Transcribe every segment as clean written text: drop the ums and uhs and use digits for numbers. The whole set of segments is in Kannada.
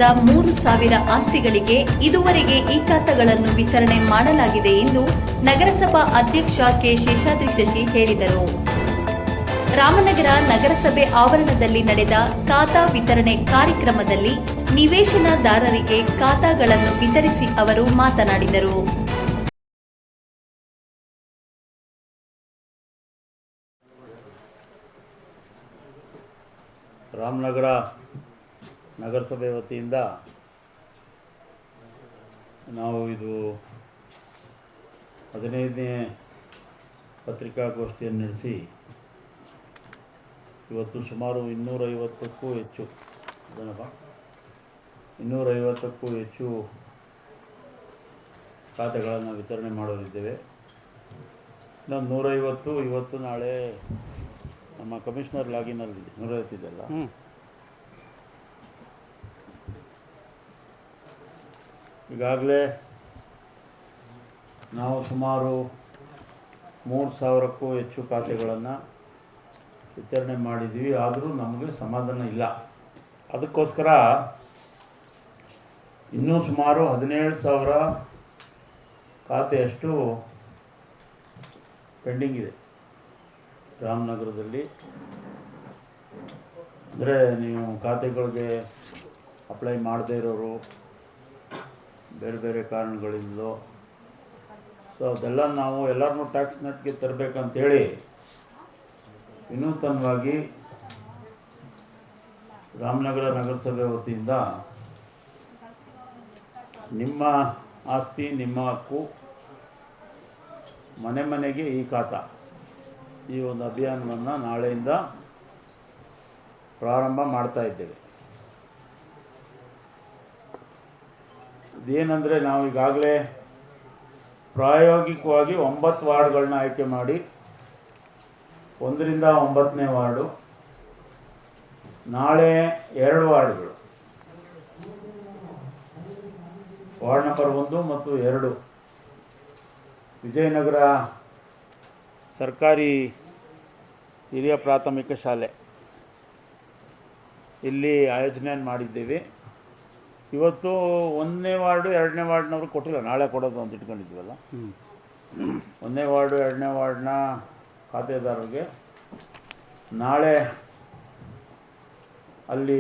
3,000 ಆಸ್ತಿಗಳಿಗೆ ಇದುವರೆಗೆ ಈ ಖಾತಾಗಳನ್ನು ವಿತರಣೆ ಮಾಡಲಾಗಿದೆ ಎಂದು ನಗರಸಭಾ ಅಧ್ಯಕ್ಷ ಕೆ ಶೇಷಾದ್ರಿ ಶಶಿ ಹೇಳಿದರು. ರಾಮನಗರ ನಗರಸಭೆ ಆವರಣದಲ್ಲಿ ನಡೆದ ಖಾತಾ ವಿತರಣೆ ಕಾರ್ಯಕ್ರಮದಲ್ಲಿ ನಿವೇಶನದಾರರಿಗೆ ಖಾತಾಗಳನ್ನು ವಿತರಿಸಿ ಅವರು ಮಾತನಾಡಿದರು. ರಾಮನಗರ ನಗರಸಭೆ ವತಿಯಿಂದ ನಾವು ಇದು 15ನೇ ಪತ್ರಿಕಾಗೋಷ್ಠಿಯನ್ನು ನಡೆಸಿ ಇವತ್ತು ಸುಮಾರು 250ಕ್ಕೂ ಹೆಚ್ಚು 250ಕ್ಕೂ ಹೆಚ್ಚು ಖಾತೆಗಳನ್ನು ವಿತರಣೆ ಮಾಡೋರಿದ್ದೇವೆ. ಇನ್ನೊಂದು 150 ಇವತ್ತು ನಾಳೆ ನಮ್ಮ ಕಮಿಷನರ್ ಲಾಗಿನಲ್ಲಿದೆ 150 ಇದೆಲ್ಲ. ಈಗಾಗಲೇ ನಾವು ಸುಮಾರು 3,000ಕ್ಕೂ ಹೆಚ್ಚು ಖಾತೆಗಳನ್ನು ವಿತರಣೆ ಮಾಡಿದ್ದೀವಿ. ಆದರೂ ನಮಗೆ ಸಮಾಧಾನ ಇಲ್ಲ. ಅದಕ್ಕೋಸ್ಕರ ಇನ್ನೂ ಸುಮಾರು 17,000 ಖಾತೆಯಷ್ಟು ಪೆಂಡಿಂಗ್ ಇದೆ ರಾಮನಗರದಲ್ಲಿ. ಅಂದರೆ ನೀವು ಖಾತೆಗಳಿಗೆ ಅಪ್ಲೈ ಮಾಡದೇ ಇರೋರು ಬೇರೆ ಬೇರೆ ಕಾರಣಗಳಿಂದಲೋ, ಸೊ ಅದೆಲ್ಲ ನಾವು ಎಲ್ಲರನ್ನೂ ಟ್ಯಾಕ್ಸ್ ನೆಟ್ಗೆ ತರಬೇಕಂತೇಳಿ ವಿನೂತನವಾಗಿ ರಾಮನಗರ ನಗರಸಭೆ ವತಿಯಿಂದ ನಿಮ್ಮ ಆಸ್ತಿ ನಿಮ್ಮ ಹಕ್ಕು, ಮನೆ ಮನೆಗೆ ಈ ಖಾತಾ, ಈ ಒಂದು ಅಭಿಯಾನವನ್ನು ನಾಳೆಯಿಂದ ಪ್ರಾರಂಭ ಮಾಡ್ತಾ ಇದ್ದೇವೆ. ಇದೇನೆಂದರೆ ನಾವು ಈಗಾಗಲೇ ಪ್ರಾಯೋಗಿಕವಾಗಿ 9 ವಾರ್ಡ್ಗಳನ್ನ ಆಯ್ಕೆ ಮಾಡಿ 1ರಿಂದ 9ನೇ ವಾರ್ಡು, ನಾಳೆ 2 ವಾರ್ಡ್ಗಳು, ವಾರ್ಡ್ ನಂಬರ್ 1 ಮತ್ತು 2 ವಿಜಯನಗರ ಸರ್ಕಾರಿ ಹಿರಿಯ ಪ್ರಾಥಮಿಕ ಶಾಲೆ ಇಲ್ಲಿ ಆಯೋಜನೆಯನ್ನು ಮಾಡಿದ್ದೇವೆ. ಇವತ್ತು 1ನೇ ವಾರ್ಡು 2ನೇ ವಾರ್ಡ್ನವರು ಕೊಟ್ಟಿಲ್ಲ, ನಾಳೆ ಕೊಡೋದು ಅಂತ ಇಟ್ಕೊಂಡಿದ್ದೀವಲ್ಲ. 1ನೇ ವಾರ್ಡು 2ನೇ ವಾರ್ಡ್ನ ಖಾತೆದಾರರಿಗೆ ನಾಳೆ ಅಲ್ಲಿ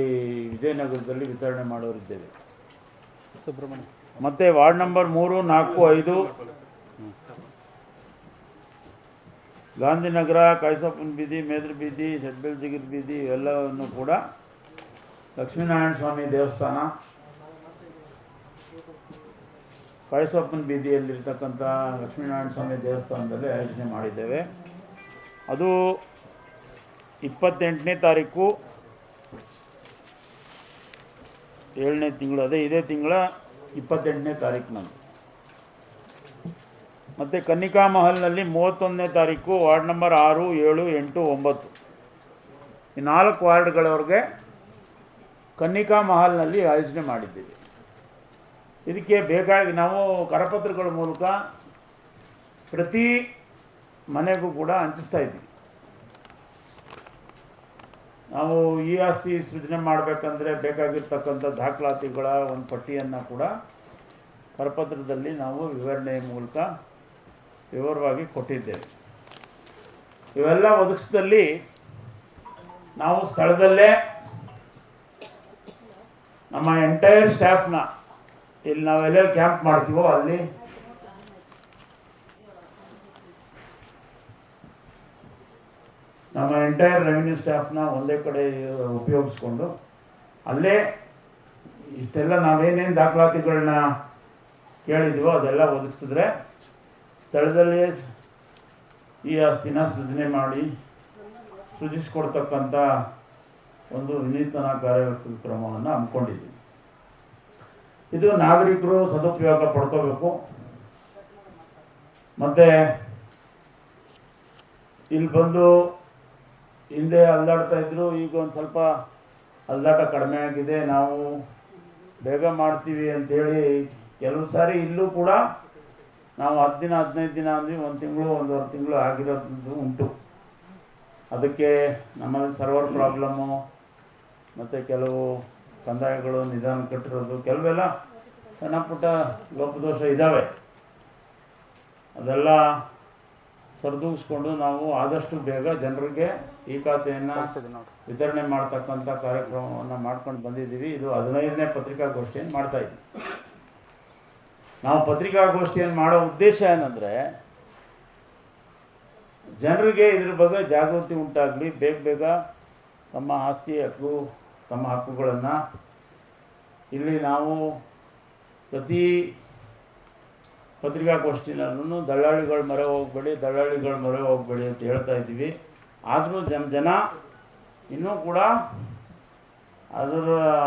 ವಿಜಯನಗರದಲ್ಲಿ ವಿತರಣೆ ಮಾಡೋರಿದ್ದೇವೆ. ಸುಬ್ರಹ್ಮಣ್ಯ ಮತ್ತು ವಾರ್ಡ್ ನಂಬರ್ 3, 4, 5 ಗಾಂಧಿನಗರ, ಕಾಯಸಪ್ಪನ ಬೀದಿ, ಮೇದ್ರ ಬೀದಿ, ಶೆಡ್ಬೆಲ್ಜಿಗಿರ್ ಬೀದಿ ಇವೆಲ್ಲವನ್ನು ಕೂಡ ಲಕ್ಷ್ಮೀನಾರಾಯಣ ಸ್ವಾಮಿ ದೇವಸ್ಥಾನ, ಕಾಯಸಪ್ಪನ ಬೀದಿಯಲ್ಲಿರ್ತಕ್ಕಂಥ ಲಕ್ಷ್ಮೀನಾರಾಯಣ ಸ್ವಾಮಿ ದೇವಸ್ಥಾನದಲ್ಲಿ ಆಯೋಜನೆ ಮಾಡಿದ್ದೇವೆ. ಅದು 28ನೇ ತಾರೀಕು 7ನೇ ತಿಂಗಳು, ಅದೇ ಇದೇ ತಿಂಗಳ 28ನೇ ತಾರೀಕಿನಂದು. ಮತ್ತು ಕನ್ನಿಕಾ ಮಹಲ್ನಲ್ಲಿ 31ನೇ ತಾರೀಕು ವಾರ್ಡ್ ನಂಬರ್ 6, 7, 8, 9 ಈ 4 ವಾರ್ಡ್ಗಳವರೆಗೆ ಕನ್ನಿಕಾ ಮಹಲ್ನಲ್ಲಿ ಆಯೋಜನೆ ಮಾಡಿದ್ದೀವಿ. ಇದಕ್ಕೆ ಬೇಕಾಗಿ ನಾವು ಕರಪತ್ರಗಳ ಮೂಲಕ ಪ್ರತಿ ಮನೆಗೂ ಕೂಡ ಹಂಚಿಸ್ತಾ ಇದ್ವಿ. ನಾವು ಈ ಆಸ್ತಿ ಸೃಜನೆ ಮಾಡಬೇಕಂದ್ರೆ ಬೇಕಾಗಿರ್ತಕ್ಕಂಥ ದಾಖಲಾತಿಗಳ ಒಂದು ಪಟ್ಟಿಯನ್ನು ಕೂಡ ಕರಪತ್ರದಲ್ಲಿ ನಾವು ವಿವರಣೆಯ ಮೂಲಕ ವಿವರವಾಗಿ ಕೊಟ್ಟಿದ್ದೇವೆ. ಇವೆಲ್ಲ ಒದಗಿಸಿದಲ್ಲಿ ನಾವು ಸ್ಥಳದಲ್ಲೇ ನಮ್ಮ ಎಂಟೈರ್ ಸ್ಟಾಫ್ನ ಇಲ್ಲಿ ನಾವೆಲ್ಲೆಲ್ಲಿ ಕ್ಯಾಂಪ್ ಮಾಡ್ತೀವೋ ಅಲ್ಲಿ ನಮ್ಮ ಎಂಟೈರ್ ರೆವಿನ್ಯೂ ಸ್ಟಾಫ್ನ ಒಂದೇ ಕಡೆ ಉಪಯೋಗಿಸ್ಕೊಂಡು ಅಲ್ಲೇ ಇಷ್ಟೆಲ್ಲ ನಾವೇನೇನು ದಾಖಲಾತಿಗಳನ್ನ ಕೇಳಿದ್ದೀವೋ ಅದೆಲ್ಲ ಒದಗಿಸಿದ್ರೆ ಸ್ಥಳದಲ್ಲೇ ಈ ಆಸ್ತಿನ ಸೃಜನೆ ಮಾಡಿ ಸೃಜಿಸಿಕೊಡ್ತಕ್ಕಂಥ ಒಂದು ವಿನೂತನ ಕಾರ್ಯಕ್ರಮವನ್ನು ಹಮ್ಮಿಕೊಂಡಿದ್ದೀವಿ. ಇದು ನಾಗರಿಕರು ಸದುಪಯೋಗ ಪಡ್ಕೋಬೇಕು. ಮತ್ತು ಇಲ್ಲಿ ಬಂದು ಹಿಂದೆ ಅಲ್ದಾಡ್ತಾ ಇದ್ದರು, ಈಗ ಒಂದು ಸ್ವಲ್ಪ ಅಲ್ದಾಟ ಕಡಿಮೆ ಆಗಿದೆ, ನಾವು ಬೇಗ ಮಾಡ್ತೀವಿ ಅಂಥೇಳಿ ಕೆಲವು ಸಾರಿ ಇಲ್ಲೂ ಕೂಡ ನಾವು 10 ದಿನ 15 ದಿನ ಅಂದ್ವಿ, 1 ತಿಂಗಳು 1.5 ತಿಂಗಳು ಆಗಿರೋದು ಉಂಟು. ಅದಕ್ಕೆ ನಮ್ಮಲ್ಲಿ ಸರ್ವರ್ ಪ್ರಾಬ್ಲಮ್ಮು ಮತ್ತು ಕೆಲವು ಕಂದಾಯಗಳು ನಿಧಾನ ಕಟ್ಟಿರೋದು ಕೆಲವೆಲ್ಲ ಸಣ್ಣ ಪುಟ್ಟ ಲೋಪದೋಷ ಇದ್ದಾವೆ. ಅದೆಲ್ಲ ಸರಿದೂಗಿಸ್ಕೊಂಡು ನಾವು ಆದಷ್ಟು ಬೇಗ ಜನರಿಗೆ ಈ ಖಾತೆಯನ್ನು ವಿತರಣೆ ಮಾಡ್ತಕ್ಕಂಥ ಕಾರ್ಯಕ್ರಮವನ್ನು ಮಾಡ್ಕೊಂಡು ಬಂದಿದ್ದೀವಿ. ಇದು 15ನೇ ಪತ್ರಿಕಾಗೋಷ್ಠಿಯನ್ನು ಮಾಡ್ತಾಯಿದ್ವಿ. ನಾವು ಪತ್ರಿಕಾಗೋಷ್ಠಿಯನ್ನು ಮಾಡೋ ಉದ್ದೇಶ ಏನಂದರೆ ಜನರಿಗೆ ಇದ್ರ ಬಗ್ಗೆ ಜಾಗೃತಿ ಉಂಟಾಗಲಿ, ಬೇಗ ತಮ್ಮ ಆಸ್ತಿ ಹಕ್ಕು, ತಮ್ಮ ಹಕ್ಕುಗಳನ್ನು ಇಲ್ಲಿ ನಾವು ಪ್ರತಿ ಪತ್ರಿಕಾಗೋಷ್ಠಿನಲ್ಲೂ ದಳ್ಳಾಳಿಗಳ ಮೊರೆ ಹೋಗಬೇಡಿ ಅಂತ ಹೇಳ್ತಾ ಇದ್ದೀವಿ. ಆದರೂ ಜನ ಇನ್ನೂ ಕೂಡ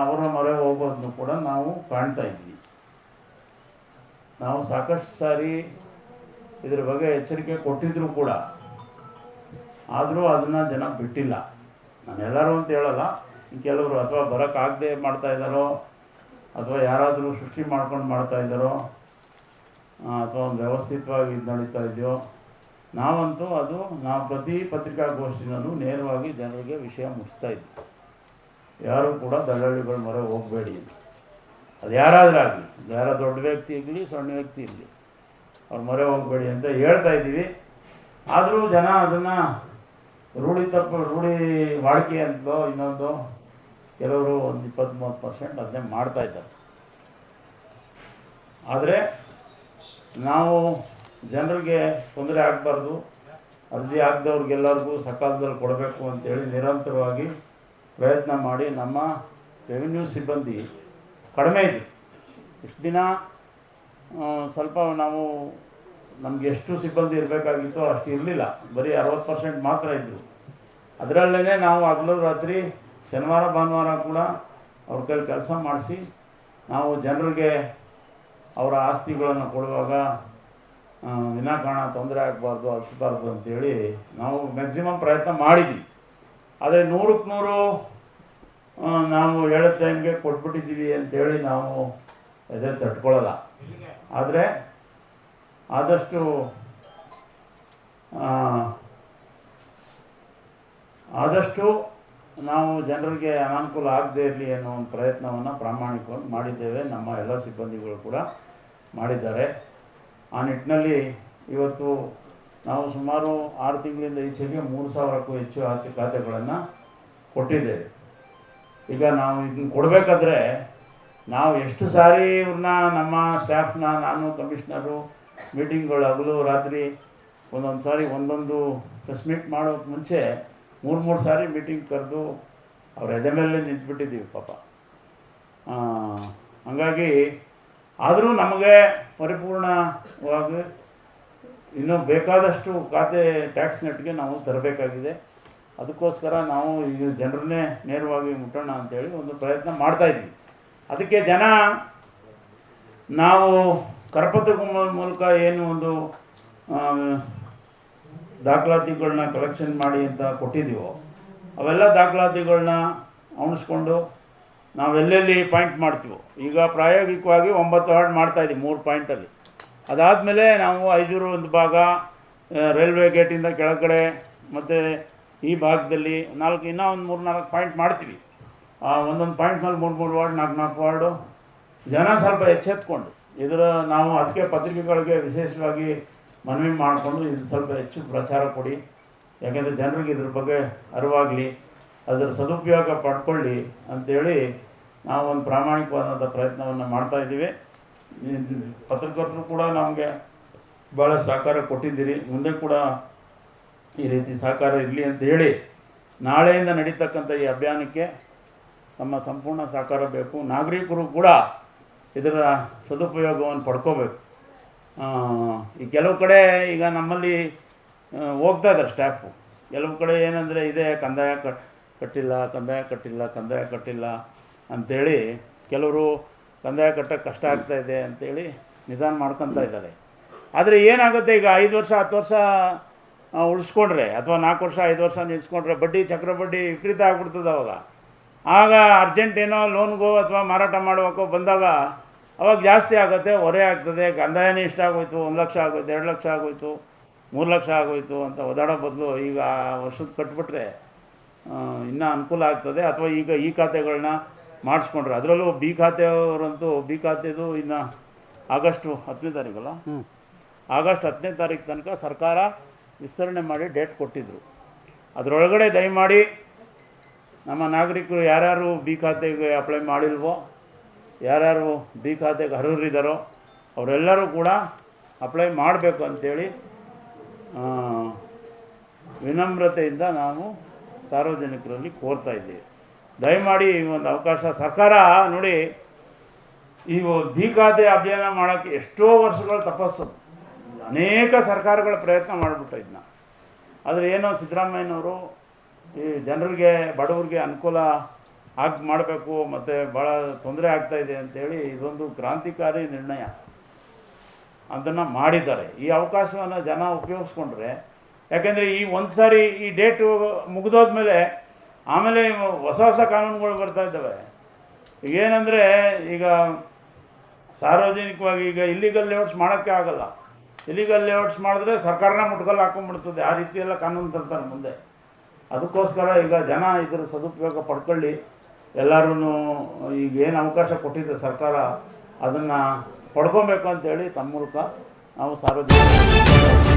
ಅವರ ಮೊರೆ ಹೋಗೋದನ್ನು ಕೂಡ ನಾವು ಕಾಣ್ತಾ ಇದ್ವಿ. ನಾವು ಸಾಕಷ್ಟು ಸಾರಿ ಇದ್ರ ಬಗ್ಗೆ ಎಚ್ಚರಿಕೆ ಕೊಟ್ಟಿದ್ದರೂ ಕೂಡ ಆದರೂ ಅದನ್ನು ಜನ ಬಿಟ್ಟಿಲ್ಲ. ನಾನು ಎಲ್ಲರೂ ಅಂತ ಹೇಳಲ್ಲ, ಕೆಲವರು ಅಥವಾ ಬರೋಕ್ಕಾಗದೆ ಮಾಡ್ತಾಯಿದ್ದಾರೋ ಅಥವಾ ಯಾರಾದರೂ ಸೃಷ್ಟಿ ಮಾಡ್ಕೊಂಡು ಮಾಡ್ತಾಯಿದ್ದಾರೋ ಅಥವಾ ಒಂದು ವ್ಯವಸ್ಥಿತವಾಗಿ ಇದು ನಡೀತಾ ಇದೆಯೋ. ನಾವಂತೂ ನಾವು ಪ್ರತಿ ಪತ್ರಿಕಾಗೋಷ್ಠಿನಲ್ಲೂ ನೇರವಾಗಿ ಜನರಿಗೆ ವಿಷಯ ಮುಟ್ಟಿಸ್ತಾ ಇದ್ವಿ. ಯಾರೂ ಕೂಡ ದಳ್ಳಾಳಿಗಳ ಮೊರೆ ಹೋಗಬೇಡಿ, ಅದು ಯಾರಾದರೂ ಆಗಲಿ, ಯಾರೋ ದೊಡ್ಡ ವ್ಯಕ್ತಿ ಇರಲಿ ಸಣ್ಣ ವ್ಯಕ್ತಿ ಇರಲಿ, ಅವ್ರ ಮೊರೆ ಹೋಗಬೇಡಿ ಅಂತ ಹೇಳ್ತಾ ಇದ್ದೀವಿ. ಆದರೂ ಜನ ಅದನ್ನು ರೂಢಿ ವಾಡಿಕೆ ಅಂತಲೋ ಇನ್ನೊಂದು ಕೆಲವರು ಒಂದು 20-30% ಅದನ್ನೇ ಮಾಡ್ತಾಯಿದ್ದಾರೆ. ಆದರೆ ನಾವು ಜನರಿಗೆ ತೊಂದರೆ ಆಗಬಾರ್ದು, ಅರ್ಜಿ ಆಗದವ್ರಿಗೆಲ್ಲರಿಗೂ ಸಕಾಲದಲ್ಲಿ ಕೊಡಬೇಕು ಅಂತೇಳಿ ನಿರಂತರವಾಗಿ ಪ್ರಯತ್ನ ಮಾಡಿ ನಮ್ಮ ರೆವಿನ್ಯೂ ಸಿಬ್ಬಂದಿ ಕಡಿಮೆ ಇದ್ದರು. ಇಷ್ಟು ದಿನ ಸ್ವಲ್ಪ ನಮಗೆ ಎಷ್ಟು ಸಿಬ್ಬಂದಿ ಇರಬೇಕಾಗಿತ್ತೋ ಅಷ್ಟು ಇರಲಿಲ್ಲ, ಬರೀ 60% ಮಾತ್ರ ಇದ್ದರು. ಅದರಲ್ಲೇ ನಾವು ಹಗಲು ರಾತ್ರಿ ಶನಿವಾರ ಭಾನುವಾರ ಕೂಡ ಅವ್ರ ಕೈಲಿ ಕೆಲಸ ಮಾಡಿಸಿ ನಾವು ಜನರಿಗೆ ಅವರ ಆಸ್ತಿಗಳನ್ನು ಕೊಡುವಾಗ ವಿನಾಕಾರಣ ತೊಂದರೆ ಆಗಬಾರ್ದು, ಅಳಿಸಬಾರ್ದು ಅಂಥೇಳಿ ನಾವು ಮ್ಯಾಕ್ಸಿಮಮ್ ಪ್ರಯತ್ನ ಮಾಡಿದ್ವಿ. ಆದರೆ 100ಕ್ಕೆ 100 ನಾವು ಹೇಳಿದ ಟೈಮ್ಗೆ ಕೊಟ್ಬಿಟ್ಟಿದ್ದೀವಿ ಅಂಥೇಳಿ ನಾವು ಅದೇ ತಟ್ಕೊಳ್ಳಲ್ಲ. ಆದರೆ ಆದಷ್ಟು ನಾವು ಜನರಿಗೆ ಅನಾನುಕೂಲ ಆಗದೇ ಇರಲಿ ಅನ್ನೋ ಒಂದು ಪ್ರಯತ್ನವನ್ನು ಪ್ರಾಮಾಣಿಕವಾಗಿ ಮಾಡಿದ್ದೇವೆ. ನಮ್ಮ ಎಲ್ಲ ಸಿಬ್ಬಂದಿಗಳು ಕೂಡ ಮಾಡಿದ್ದಾರೆ. ಆ ನಿಟ್ಟಿನಲ್ಲಿ ಇವತ್ತು ನಾವು ಸುಮಾರು 6 ತಿಂಗಳಿಂದ ಈಚೆಗೆ 3,000ಕ್ಕೂ ಹೆಚ್ಚು ಖಾತೆಗಳನ್ನು ಕೊಟ್ಟಿದ್ದೇವೆ. ಈಗ ನಾವು ಇದನ್ನು ಕೊಡಬೇಕಾದ್ರೆ ನಾವು ಎಷ್ಟು ಸಾರಿ ಇವ್ರನ್ನ ನಮ್ಮ ಸ್ಟಾಫ್ನ, ನಾನು ಕಮಿಷ್ನರು ಮೀಟಿಂಗ್ಗಳು ಹಗಲು ರಾತ್ರಿ ಒಂದೊಂದು ಸಾರಿ ಒಂದೊಂದು ಪ್ರೆಸ್ ಮೀಟ್ ಮಾಡೋಕ್ಕೆ ಮುಂಚೆ 3 ಸಾರಿ ಮೀಟಿಂಗ್ ಕರೆದು ಅವ್ರ ಎದೆ ಮೇಲೆ ನಿಂತ್ಬಿಟ್ಟಿದ್ದೀವಿ ಪಾಪ. ಹಂಗಾಗಿ ಆದರೂ ನಮಗೆ ಪರಿಪೂರ್ಣವಾಗಿ ಇನ್ನೂ ಬೇಕಾದಷ್ಟು ಖಾತೆ ಟ್ಯಾಕ್ಸ್ ನೆಟ್ಗೆ ನಾವು ತರಬೇಕಾಗಿದೆ. ಅದಕ್ಕೋಸ್ಕರ ನಾವು ಈಗ ಜನರನ್ನೇ ನೇರವಾಗಿ ಮುಟ್ಟೋಣ ಅಂಥೇಳಿ ಒಂದು ಪ್ರಯತ್ನ ಮಾಡ್ತಾಯಿದ್ದೀವಿ. ಅದಕ್ಕೆ ಜನ ನಾವು ಕರಪತ್ರ ಮೂಲಕ ಏನು ಒಂದು ದಾಖಲಾತಿಗಳನ್ನ ಕಲೆಕ್ಷನ್ ಮಾಡಿ ಅಂತ ಕೊಟ್ಟಿದ್ದೀವೋ ಅವೆಲ್ಲ ದಾಖಲಾತಿಗಳನ್ನ ಅವನಿಸ್ಕೊಂಡು ನಾವೆಲ್ಲೆಲ್ಲಿ ಪಾಯಿಂಟ್ ಮಾಡ್ತೀವೋ. ಈಗ ಪ್ರಾಯೋಗಿಕವಾಗಿ 9 ವಾರ್ಡ್ ಮಾಡ್ತಾಯಿದ್ದೀವಿ 3 ಪಾಯಿಂಟಲ್ಲಿ. ಅದಾದಮೇಲೆ ನಾವು ಐಜೂರು ಒಂದು ಭಾಗ, ರೈಲ್ವೆ ಗೇಟಿಂದ ಕೆಳಗಡೆ ಮತ್ತು ಈ ಭಾಗದಲ್ಲಿ ಇನ್ನೂ ಒಂದು 3-4 ಪಾಯಿಂಟ್ ಮಾಡ್ತೀವಿ. ಒಂದೊಂದು ಪಾಯಿಂಟ್ನಲ್ಲಿ 3 ವಾರ್ಡ್ 4 ವಾರ್ಡು ಜನ ಸ್ವಲ್ಪ ಎಚ್ಚೆತ್ಕೊಂಡು ನಾವು ಅದಕ್ಕೆ ಪತ್ರಿಕೆಗಳಿಗೆ ವಿಶೇಷವಾಗಿ ಮನವಿ ಮಾಡಿಕೊಂಡು ಇದು ಸ್ವಲ್ಪ ಹೆಚ್ಚು ಪ್ರಚಾರ ಕೊಡಿ, ಯಾಕೆಂದರೆ ಜನರಿಗೆ ಇದ್ರ ಬಗ್ಗೆ ಅರಿವಾಗಲಿ, ಅದರ ಸದುಪಯೋಗ ಪಡ್ಕೊಳ್ಳಿ ಅಂಥೇಳಿ ನಾವು ಒಂದು ಪ್ರಾಮಾಣಿಕವಾದಂಥ ಪ್ರಯತ್ನವನ್ನು ಮಾಡ್ತಾಯಿದ್ದೀವಿ. ಪತ್ರಕರ್ತರು ಕೂಡ ನಮಗೆ ಭಾಳ ಸಹಕಾರ ಕೊಟ್ಟಿದ್ದೀರಿ. ಮುಂದೆ ಕೂಡ ಈ ರೀತಿ ಸಹಕಾರ ಇರಲಿ ಅಂತ ಹೇಳಿ ನಾಳೆಯಿಂದ ನಡೀತಕ್ಕಂಥ ಈ ಅಭಿಯಾನಕ್ಕೆ ನಮ್ಮ ಸಂಪೂರ್ಣ ಸಹಕಾರ ಬೇಕು. ನಾಗರಿಕರು ಕೂಡ ಇದರ ಸದುಪಯೋಗವನ್ನು ಪಡ್ಕೋಬೇಕು. ಈ ಕೆಲವು ಕಡೆ ಈಗ ನಮ್ಮಲ್ಲಿ ಹೋಗ್ತಾ ಇದ್ದಾರೆ ಸ್ಟಾಫು, ಕೆಲವು ಕಡೆ ಏನಂದರೆ ಇದೆ ಕಂದಾಯ ಕಟ್ಟಿಲ್ಲ ಅಂಥೇಳಿ ಕೆಲವರು ಕಂದಾಯ ಕಟ್ಟೋಕ್ಕೆ ಕಷ್ಟ ಆಗ್ತಾಯಿದೆ ಅಂಥೇಳಿ ನಿಧಾನ ಮಾಡ್ಕೊತಾ ಇದ್ದಾರೆ. ಆದರೆ ಏನಾಗುತ್ತೆ, ಈಗ 5 ವರ್ಷ 10 ವರ್ಷ ಉಳಿಸ್ಕೊಂಡ್ರೆ ಅಥವಾ 4 ವರ್ಷ 5 ವರ್ಷ ನಿಲ್ಲಿಸ್ಕೊಂಡ್ರೆ ಚಕ್ರ ಬಡ್ಡಿ ವಿಪರೀತ ಆಗ್ಬಿಡ್ತದೆ. ಆಗ ಅರ್ಜೆಂಟ್ ಏನೋ ಲೋನ್ಗೋ ಅಥವಾ ಮಾರಾಟ ಮಾಡುವಕ್ಕೋ ಬಂದಾಗ ಅವಾಗ ಜಾಸ್ತಿ ಆಗುತ್ತೆ, ಹೊರೆ ಆಗ್ತದೆ. ಕಂದಾಯನೇ ಇಷ್ಟ ಆಗೋಯ್ತು, 1 ಲಕ್ಷ ಆಗೋಯ್ತು, 2 ಲಕ್ಷ ಆಗೋಯ್ತು, 3 ಲಕ್ಷ ಆಗೋಯ್ತು ಅಂತ ಓದಾಡೋ ಬದಲು ಈಗ ವರ್ಷದ ಕಟ್ಬಿಟ್ರೆ ಇನ್ನೂ ಅನುಕೂಲ ಆಗ್ತದೆ. ಅಥವಾ ಈಗ ಈ ಖಾತೆಗಳನ್ನ ಮಾಡಿಸ್ಕೊಂಡ್ರೆ. ಅದರಲ್ಲೂ ಬಿ ಖಾತೆಯವರಂತೂ ಬಿ ಖಾತೆದು ಇನ್ನು ಆಗಸ್ಟ್ 10ನೇ ತಾರೀಕಲ್ಲ, ಆಗಸ್ಟ್ 10ನೇ ತಾರೀಕು ತನಕ ಸರ್ಕಾರ ವಿಸ್ತರಣೆ ಮಾಡಿ ಡೇಟ್ ಕೊಟ್ಟಿದ್ದರು. ಅದರೊಳಗಡೆ ದಯಮಾಡಿ ನಮ್ಮ ನಾಗರಿಕರು ಯಾರ್ಯಾರು ಬಿ ಖಾತೆಗೆ ಅಪ್ಲೈ ಮಾಡಿಲ್ವೋ, ಯಾರ್ಯಾರು ಬಿ ಖಾತೆಗೆ ಅರ್ಹರಿದ್ದಾರೋ ಅವರೆಲ್ಲರೂ ಕೂಡ ಅಪ್ಲೈ ಮಾಡಬೇಕು ಅಂಥೇಳಿ ವಿನಮ್ರತೆಯಿಂದ ನಾವು ಸಾರ್ವಜನಿಕರಲ್ಲಿ ಕೋರ್ತಾ ಇದ್ದೀವಿ. ದಯಮಾಡಿ ಈ ಒಂದು ಅವಕಾಶ ಸರ್ಕಾರ ನೋಡಿ, ಈ ಬಿ ಖಾತೆ ಅಭಿಯಾನ ಮಾಡೋಕ್ಕೆ ಎಷ್ಟೋ ವರ್ಷಗಳ ತಪಸ್ಸು, ಅನೇಕ ಸರ್ಕಾರಗಳ ಪ್ರಯತ್ನ ಮಾಡಿಬಿಟ್ಟು ಇದನ್ನ. ಆದರೆ ಏನೋ ಸಿದ್ದರಾಮಯ್ಯನವರು ಈ ಜನರಿಗೆ ಬಡವರಿಗೆ ಅನುಕೂಲ ಮಾಡಬೇಕು ಮತ್ತು ಭಾಳ ತೊಂದರೆ ಆಗ್ತಾಯಿದೆ ಅಂಥೇಳಿ ಇದೊಂದು ಕ್ರಾಂತಿಕಾರಿ ನಿರ್ಣಯ ಅದನ್ನು ಮಾಡಿದ್ದಾರೆ. ಈ ಅವಕಾಶವನ್ನು ಜನ ಉಪಯೋಗಿಸ್ಕೊಂಡ್ರೆ, ಯಾಕೆಂದರೆ ಈ ಒಂದು ಸಾರಿ ಈ ಡೇಟು ಮುಗಿದೋದ್ಮೇಲೆ ಆಮೇಲೆ ಹೊಸ ಹೊಸ ಕಾನೂನುಗಳು ಬರ್ತಾ ಇದ್ದಾವೆ. ಏನಂದರೆ ಈಗ ಸಾರ್ವಜನಿಕವಾಗಿ ಈಗ ಇಲ್ಲಿಗಲ್ ಲೇಔಟ್ಸ್ ಮಾಡೋಕ್ಕೆ ಆಗಲ್ಲ. ಇಲ್ಲಿಗಲ್ ಲೇಔಟ್ಸ್ ಮಾಡಿದ್ರೆ ಸರ್ಕಾರನ ಮುಟ್ಕಲ್ಲಿ ಹಾಕೊಂಡ್ಬಿಡ್ತದೆ. ಆ ರೀತಿಯೆಲ್ಲ ಕಾನೂನು ತಂತಾರೆ ಮುಂದೆ. ಅದಕ್ಕೋಸ್ಕರ ಈಗ ಜನ ಇದರ ಸದುಪಯೋಗ ಪಡ್ಕೊಳ್ಳಿ. ಎಲ್ಲರೂ ಈಗ ಏನು ಅವಕಾಶ ಕೊಟ್ಟಿದೆ ಸರ್ಕಾರ ಅದನ್ನು ಪಡ್ಕೊಬೇಕು ಅಂತೇಳಿ ತಮ್ಮ ಮೂಲಕ ನಾವು ಸಾರ್ವಜನಿಕ